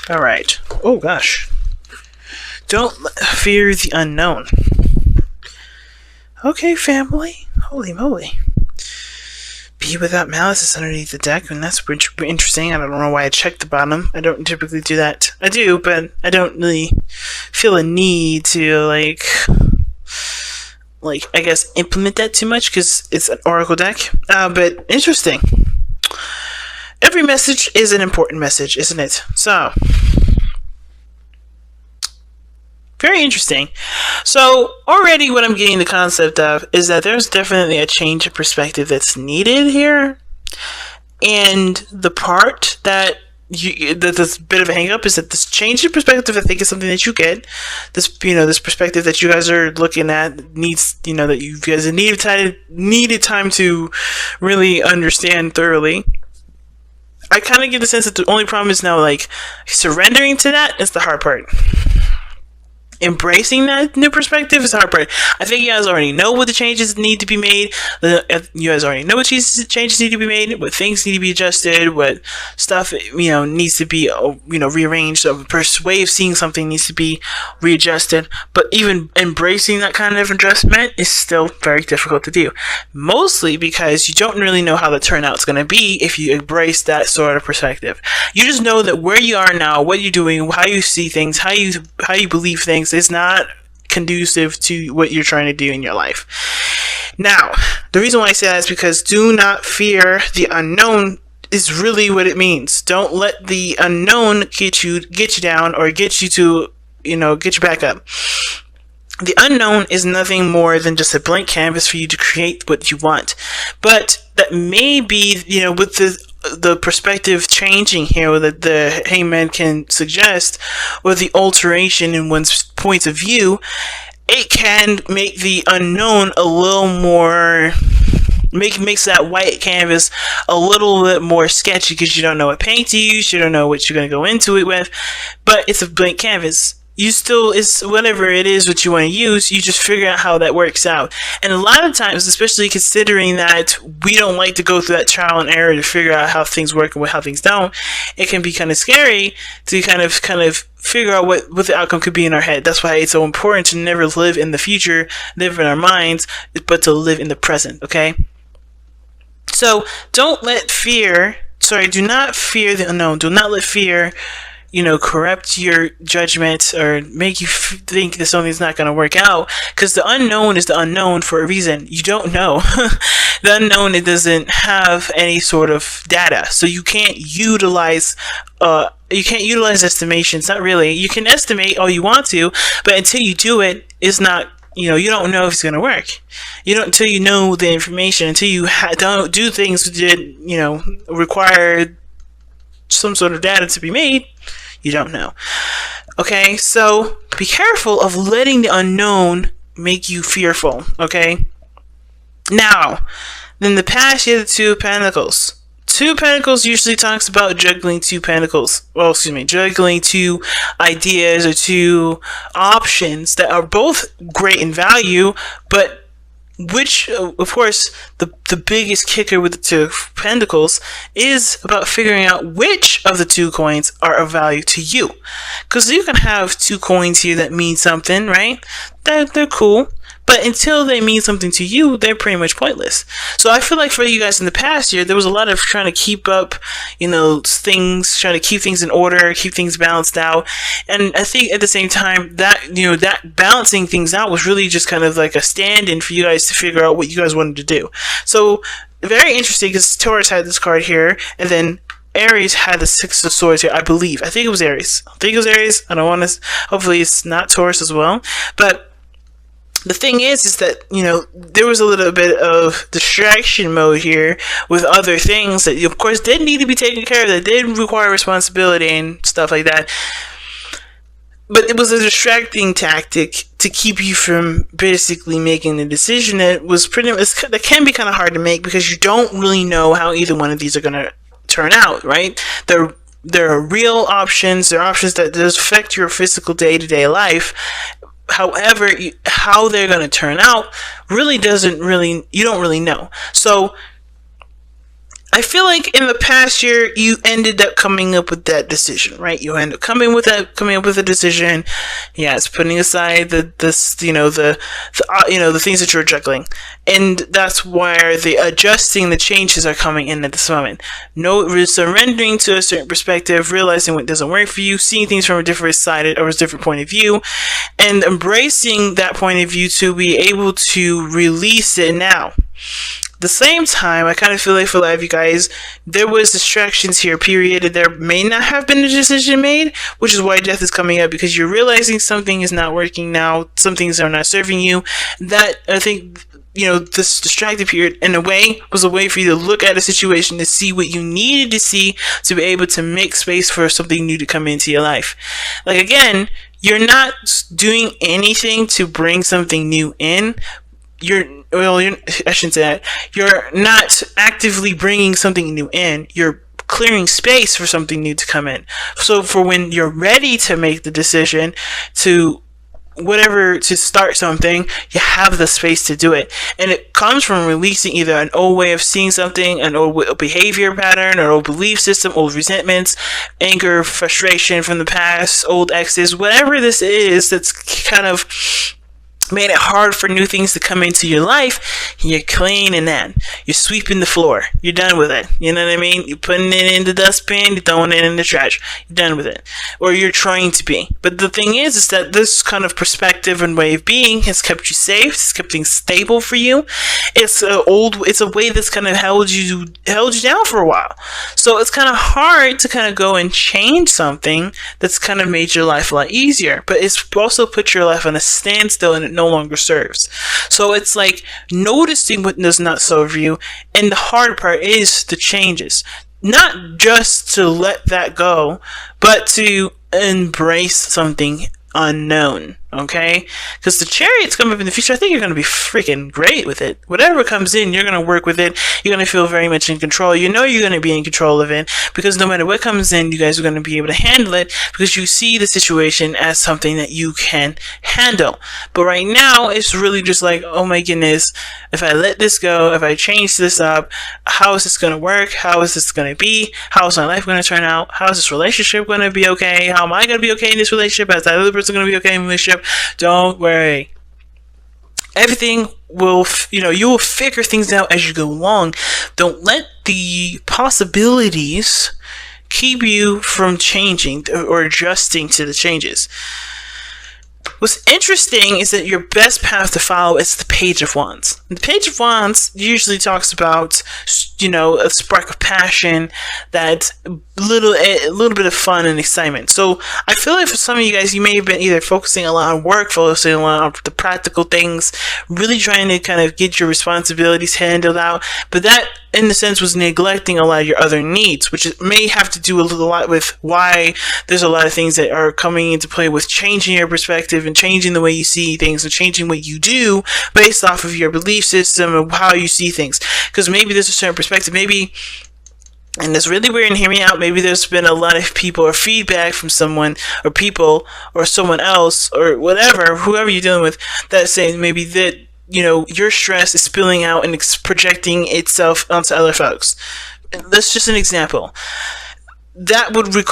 All right. Oh gosh. Don't fear the unknown. Okay, family. Holy moly. Be without malice is underneath the deck, and that's interesting. I don't know why I checked the bottom. I don't typically do that. I do, but I don't really feel a need to, I guess, implement that too much because it's an oracle deck. But interesting. Every message is an important message, isn't it? So, very interesting. So, already what I'm getting the concept of is that there's definitely a change of perspective that's needed here. And the part that that's a bit of a hang up is that this change of perspective, I think, is something that you get. This perspective that you guys are looking at needs, that you guys needed time to really understand thoroughly. I kind of get the sense that the only problem is now, surrendering to that is the hard part. Embracing that new perspective is the hard part. I think you guys already know what the changes need to be made. You guys already know what changes need to be made, what things need to be adjusted, what stuff needs to be rearranged. So a way of seeing something needs to be readjusted. But even embracing that kind of adjustment is still very difficult to do. Mostly because you don't really know how the turnout's going to be if you embrace that sort of perspective. You just know that where you are now, what you're doing, how you see things, how you believe things is not conducive to what you're trying to do in your life. Now, the reason why I say that is because do not fear the unknown is really what it means. Don't let the unknown get you down or get you to, get you back up. The unknown is nothing more than just a blank canvas for you to create what you want. But that may be, with the perspective changing here that the hangman can suggest, or the alteration in one's point of view, it can make the unknown a little more makes that white canvas a little bit more sketchy because you don't know what paint to use, you don't know what you're going to go into it with, but it's a blank canvas. It's whatever it is what you want to use, you just figure out how that works out. And a lot of times, especially considering that we don't like to go through that trial and error to figure out how things work and how things don't, it can be kind of scary to kind of figure out what the outcome could be in our head. That's why it's so important to never live in the future, live in our minds, but to live in the present, okay? So do not fear the unknown. Do not let fear corrupt your judgment or make you think that something's not going to work out, because the unknown is the unknown for a reason. You don't know. The unknown, it doesn't have any sort of data, so you can't utilize estimations. Not really. You can estimate all you want to, but until you do it, it's not, you don't know if it's going to work. Until you know the information, until you don't do things that require some sort of data to be made, you don't know. Okay, so be careful of letting the unknown make you fearful, okay? Now, in the past, you had the Two of Pentacles. Two of Pentacles usually talks about juggling juggling two ideas or two options that are both great in value, but which, of course, the biggest kicker with the Two of Pentacles is about figuring out which of the two coins are of value to you. Because you can have two coins here that mean something, right? They're cool. But until they mean something to you, they're pretty much pointless. So I feel like for you guys in the past year, there was a lot of trying to keep up, things, trying to keep things in order, keep things balanced out. And I think at the same time that, that balancing things out was really just kind of like a stand-in for you guys to figure out what you guys wanted to do. So very interesting, because Taurus had this card here, and then Aries had the Six of Swords here, I believe. I think it was Aries. I don't want to, hopefully it's not Taurus as well. But the thing is that, there was a little bit of distraction mode here with other things that, of course, did need to be taken care of, that did require responsibility and stuff like that. But it was a distracting tactic to keep you from basically making a decision that was that can be kind of hard to make, because you don't really know how either one of these are going to turn out, right? There are real options. There are options that does affect your physical day-to-day life. However, how they're going to turn out you don't really know. So I feel like in the past year you ended up coming up with that decision, right? You end up coming up with a decision. Yes, putting aside the things that you're juggling, and that's where the adjusting, the changes are coming in at this moment. No, surrendering to a certain perspective, realizing what doesn't work for you, seeing things from a different side or a different point of view, and embracing that point of view to be able to release it now. The same time, I kind of feel like for a lot of you guys, there was distractions here, period, and there may not have been a decision made, which is why death is coming up, because you're realizing something is not working now, some things are not serving you. That, I think, this distracted period, in a way, was a way for you to look at a situation to see what you needed to see to be able to make space for something new to come into your life. Like, again, you're not doing anything to bring something new in. I shouldn't say that. You're not actively bringing something new in. You're clearing space for something new to come in. So for when you're ready to make the decision to start something, you have the space to do it. And it comes from releasing either an old way of seeing something, an old behavior pattern, or old belief system, old resentments, anger, frustration from the past, old exes, whatever this is that's kind of made it hard for new things to come into your life. You're cleaning that. You're sweeping the floor. You're done with it. You know what I mean? You're putting it in the dustbin. You're throwing it in the trash. You're done with it. Or you're trying to be. But the thing is that this kind of perspective and way of being has kept you safe. It's kept things stable for you. It's a way that's kind of held you down for a while. So it's kind of hard to kind of go and change something that's kind of made your life a lot easier. But it's also put your life on a standstill, and it no longer serves. So it's like noticing what does not serve you, and the hard part is the changes. Not just to let that go, but to embrace something unknown. Okay? Because the Chariot's coming up in the future. I think you're going to be freaking great with it. Whatever comes in, you're going to work with it. You're going to feel very much in control. You know you're going to be in control of it, because no matter what comes in, you guys are going to be able to handle it, because you see the situation as something that you can handle. But right now, it's really just like, oh my goodness, if I let this go, if I change this up, how is this going to work? How is this going to be? How is my life going to turn out? How is this relationship going to be okay? How am I going to be okay in this relationship? Is that other person going to be okay in the relationship? Don't worry. Everything will, you will figure things out as you go along. Don't let the possibilities keep you from changing or adjusting to the changes. What's interesting is that your best path to follow is the Page of Wands. And the Page of Wands usually talks about, a spark of passion, that a little bit of fun and excitement. So I feel like for some of you guys, you may have been either focusing a lot on work, focusing a lot on the practical things, really trying to kind of get your responsibilities handled out. But that, in a sense, was neglecting a lot of your other needs, which may have to do a lot with why there's a lot of things that are coming into play with changing your perspective and changing the way you see things and changing what you do based off of your belief system and how you see things. Because maybe there's a certain perspective, maybe, and it's really weird, and hear me out, maybe there's been a lot of people or feedback from someone or people or someone else or whatever, whoever you're dealing with, that's saying maybe that your stress is spilling out and projecting itself onto other folks. That's just an example. That would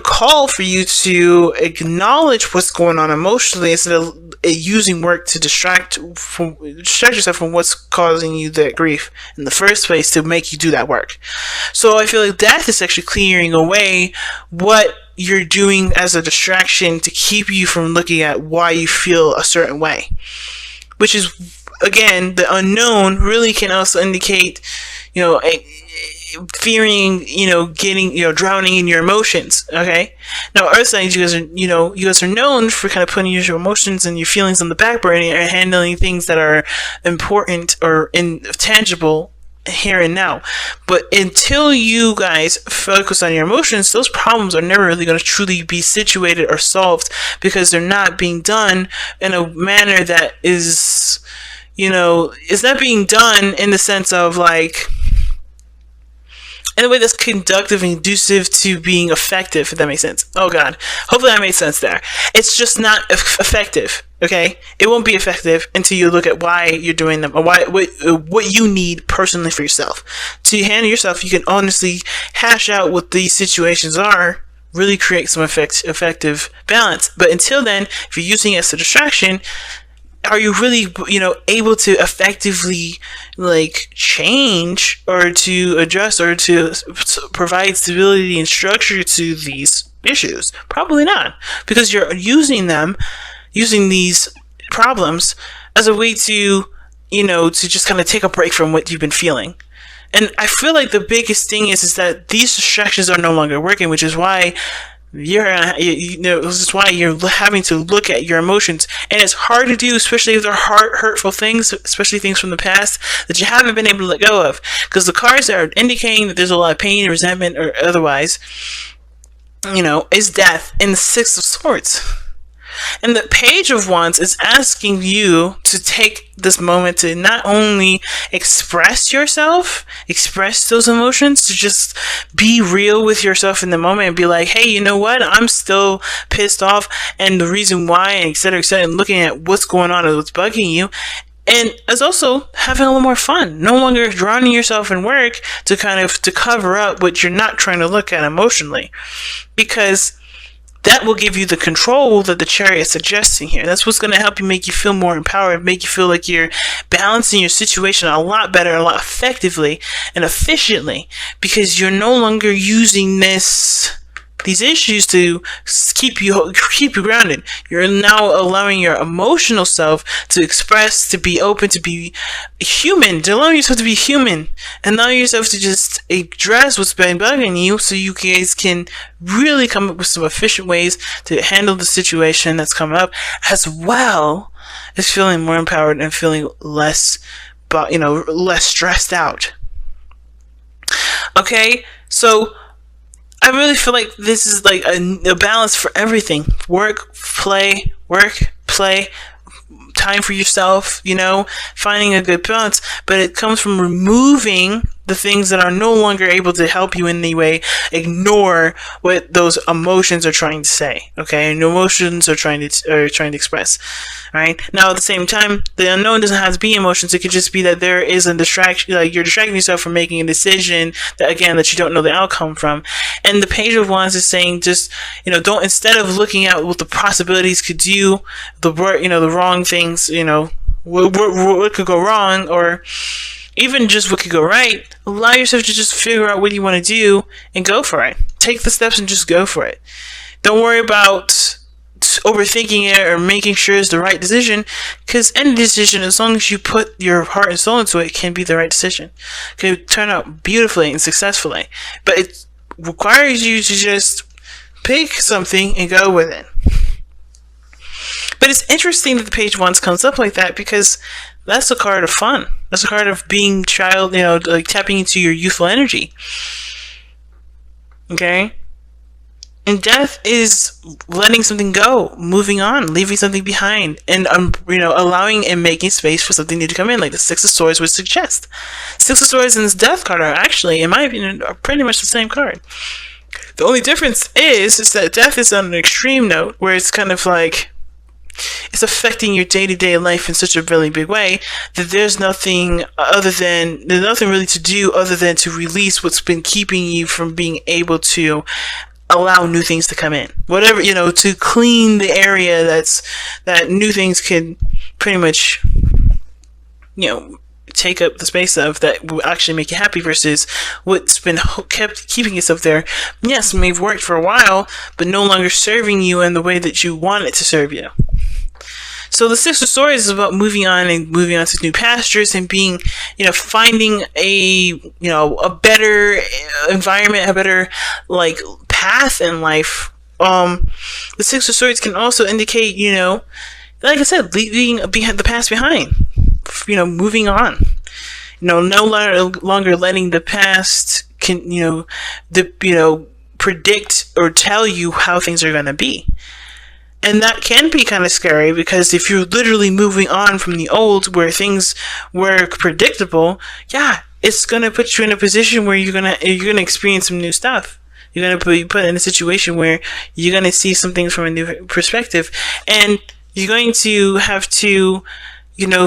call for you to acknowledge what's going on emotionally instead of using work to distract yourself from what's causing you that grief in the first place to make you do that work. So I feel like death is actually clearing away what you're doing as a distraction to keep you from looking at why you feel a certain way. Which is, again, the unknown really can also indicate, fearing, drowning in your emotions. Okay. Now, Earth signs, you guys are known for kind of putting your emotions and your feelings on the back burner and handling things that are important or intangible here and now. But until you guys focus on your emotions, those problems are never really going to truly be situated or solved, because they're not being done in a manner that is, it's not being done in the sense of like, in a way that's conductive and conducive to being effective, if that makes sense. Oh God, hopefully I made sense there. It's just not effective. Okay, it won't be effective until you look at why you're doing them, or what you need personally for yourself. To handle yourself, you can honestly hash out what these situations are, really create some effective balance. But until then, if you're using it as a distraction, are you really, able to effectively change or to adjust or to provide stability and structure to these issues? Probably not, because you're using these problems as a way to, to just kind of take a break from what you've been feeling. And I feel like the biggest thing is that these distractions are no longer working, which is why this is why you're having to look at your emotions. And it's hard to do, especially if they're hurtful things, especially things from the past that you haven't been able to let go of. Because the cards that are indicating that there's a lot of pain, resentment, or otherwise, is death and the Six of Swords. And the Page of Wands is asking you to take this moment to not only express yourself, express those emotions, to just be real with yourself in the moment and be like, hey, you know what? I'm still pissed off, and the reason why, and et cetera, and looking at what's going on and what's bugging you. And it's also having a little more fun. No longer drowning yourself in work to cover up what you're not trying to look at emotionally. Because that will give you the control that the Chariot is suggesting here. That's what's going to help you, make you feel more empowered, make you feel like you're balancing your situation a lot better, a lot effectively and efficiently, because you're no longer using these issues to keep you grounded. You're now allowing your emotional self to express, to be open, to be human, to allow yourself to be human, and allow yourself to just address what's been bugging you, so you guys can really come up with some efficient ways to handle the situation that's coming up, as well as feeling more empowered and feeling less stressed out. Okay, so I really feel like this is like a balance for everything. Work, play, time for yourself, finding a good balance. But it comes from removing the things that are no longer able to help you in any way. Ignore what those emotions are trying to say, okay? And emotions are trying to express, right? Now, at the same time, the unknown doesn't have to be emotions. It could just be that there is a distraction, like you're distracting yourself from making a decision that you don't know the outcome from. And the Page of Wands is saying, just, don't, instead of looking at what the possibilities could do, the wrong things, what could go wrong, or even just what could go right, allow yourself to just figure out what you want to do and go for it. Take the steps and just go for it. Don't worry about overthinking it or making sure it's the right decision, because any decision, as long as you put your heart and soul into it, can be the right decision. It can turn out beautifully and successfully. But it requires you to just pick something and go with it. But it's interesting that the Page of Wands comes up like that, because that's a card of fun. That's a card of being tapping into your youthful energy. Okay? And death is letting something go, moving on, leaving something behind, and allowing and making space for something new to come in, like the Six of Swords would suggest. Six of Swords and this Death card are actually, in my opinion, are pretty much the same card. The only difference is that Death is on an extreme note, where it's kind of like it's affecting your day-to-day life in such a really big way that there's nothing really to do other than to release what's been keeping you from being able to allow new things to come in. Whatever, to clean the area that new things can pretty much, take up the space of, that will actually make you happy, versus what's been kept keeping yourself there. Yes, may have worked for a while, but no longer serving you in the way that you want it to serve you. So the Six of Swords is about moving on to new pastures and being, finding a better environment, a better path in life. The Six of Swords can also indicate, like I said, leaving the past behind. Moving on. No longer letting the past predict or tell you how things are going to be. And that can be kind of scary, because if you're literally moving on from the old, where things were predictable, yeah, it's gonna put you in a position where you're gonna experience some new stuff. You're gonna be put in a situation where you're gonna see some things from a new perspective, and you're going to have to,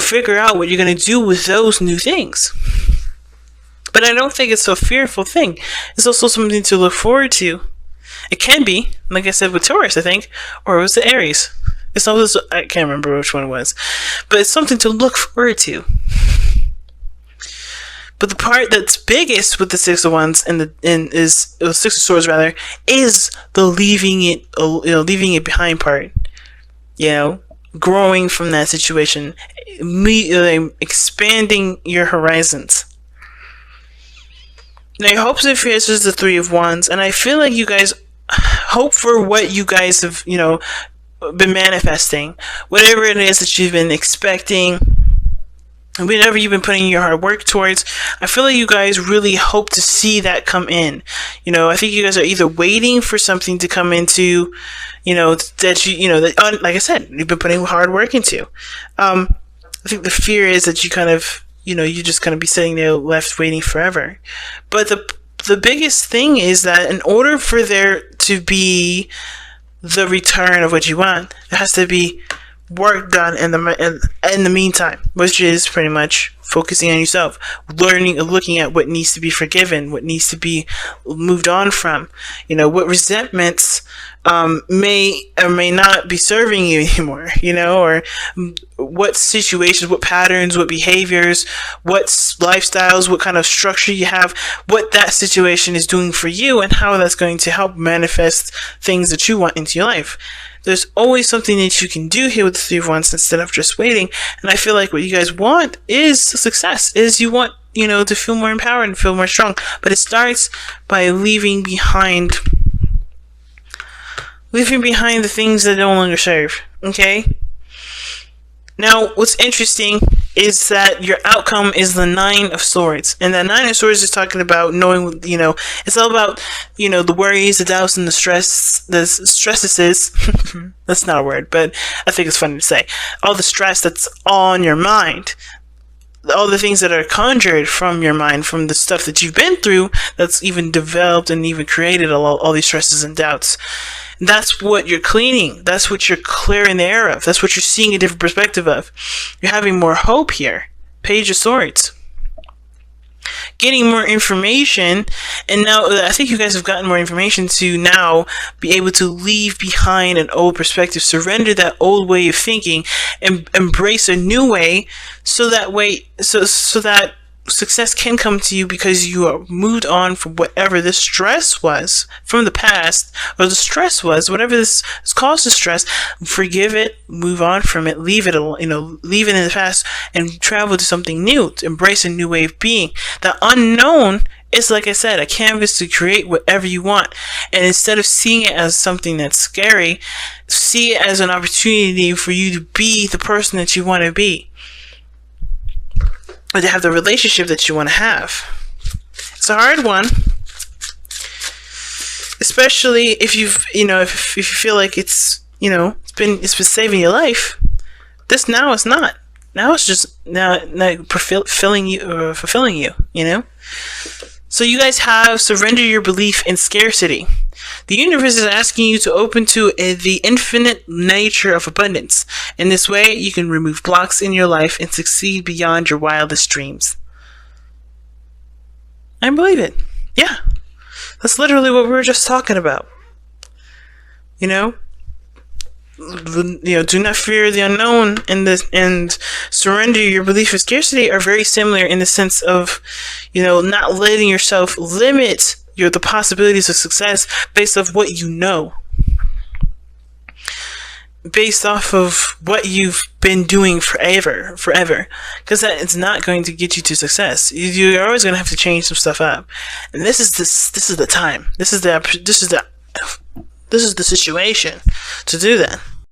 figure out what you're gonna do with those new things. But I don't think it's a fearful thing. It's also something to look forward to. It can be, like I said, with Taurus, I think, or was it Aries? It's also, I can't remember which one it was, but it's something to look forward to. But the part that's biggest with the Six of Wands Six of Swords rather, is the leaving it behind part. Growing from that situation, expanding your horizons. Now, your hopes and fears is the Three of Wands, and I feel like you guys hope for what you guys have, been manifesting, whatever it is that you've been expecting. Whatever you've been putting your hard work towards, I feel like you guys really hope to see that come in. I think you guys are either waiting for something to come into, that like I said, you've been putting hard work into. I think the fear is that you kind of, you're just going to be sitting there left waiting forever. But the biggest thing is that in order for there to be the return of what you want, there has to be work done in the meantime, which is pretty much focusing on yourself, looking at what needs to be forgiven, what needs to be moved on from, what resentments may or may not be serving you anymore, or what situations, what patterns, what behaviors, what lifestyles, what kind of structure you have, what that situation is doing for you, and how that's going to help manifest things that you want into your life. There's always something that you can do here with the Three of Wands instead of just waiting. And I feel like what you guys want is success. You want, to feel more empowered and feel more strong. But it starts by leaving behind the things that no longer serve. Okay? Now, what's interesting is that your outcome is the Nine of Swords. And the Nine of Swords is talking about knowing, it's all about, the worries, the doubts, and the stresses. That's not a word, but I think it's funny to say. All the stress that's on your mind. All the things that are conjured from your mind, from the stuff that you've been through, that's even developed and even created all these stresses and doubts. That's what you're cleaning. That's what you're clearing the air of. That's what you're seeing a different perspective of. You're having more hope here. Page of Swords. Getting more information, and now I think you guys have gotten more information to now be able to leave behind an old perspective, surrender that old way of thinking, and embrace a new way, so that success can come to you because you are moved on from whatever the stress was from the past, or the stress was, whatever this has caused the stress. Forgive it, move on from it, leave it in the past, and travel to something new, to embrace a new way of being. The unknown is, like I said, a canvas to create whatever you want. And instead of seeing it as something that's scary, see it as an opportunity for you to be the person that you want to be, or to have the relationship that you want to have. It's a hard one, especially if if you feel like it's been saving your life. This now is not. Now it's just now fulfilling you. So you guys have surrender your belief in scarcity. The universe is asking you to open to the infinite nature of abundance. In this way, you can remove blocks in your life and succeed beyond your wildest dreams. I believe it. Yeah. That's literally what we were just talking about. Do not fear the unknown and surrender your belief of scarcity are very similar in the sense of, not letting yourself limit the possibilities of success based off what you know. Based off of what you've been doing forever. Because that is not going to get you to success. You're always going to have to change some stuff up. And this is the time. This is the situation to do that.